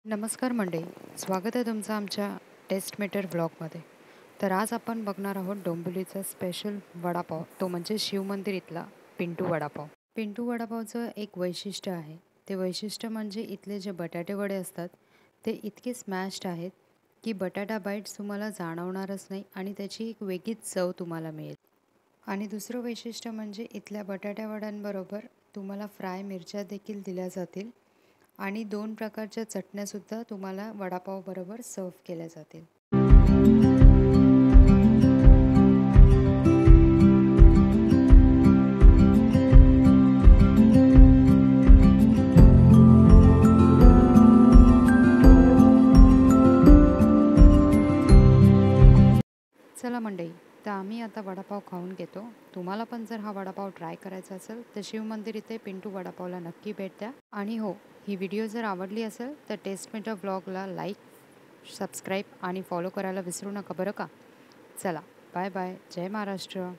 नमस्कार मंडळी, स्वागत आहे तुमचं आमच्या टेस्ट मीटर व्लॉगमध्ये. तर आज आपण बघणार आहोत डोंबिवलीचा स्पेशल वडापाव, तो म्हणजे शिवमंदिर इथला पिंटू वडापाव. पिंटू वडापावचं एक वैशिष्ट्य आहे. ते वैशिष्ट्य म्हणजे इथले जे बटाटे वडे असतात ते इतके स्मॅश्ड आहेत की बटाटा बाईट्स तुम्हाला जाणवणारच नाही आणि त्याची एक वेगळीच चव तुम्हाला मिळेल. आणि दुसरं वैशिष्ट्य म्हणजे इथल्या बटाट्या वड्यांबरोबर तुम्हाला फ्राय मिरच्या देखील दिल्या जातील आणि 2 प्रकारच्या चटण्यासुद्धा तुम्हाला वडापावबरोबर सर्व्ह केल्या जातील. चला मंडळी, तर आम्ही आता वडापाव खाऊन घेतो. तुम्हाला पण जर हा वडापाव ट्राय करायचा असेल तर शिवमंदिर इथे पिंटू वडापावला नक्की भेट द्या. आणि हो, ही व्हिडिओ जर आवडली असेल तर टेस्ट मीटर व्लॉगला लाईक, सबस्क्राईब आणि फॉलो करायला विसरू नका बरं का. चला, बाय बाय. जय महाराष्ट्र.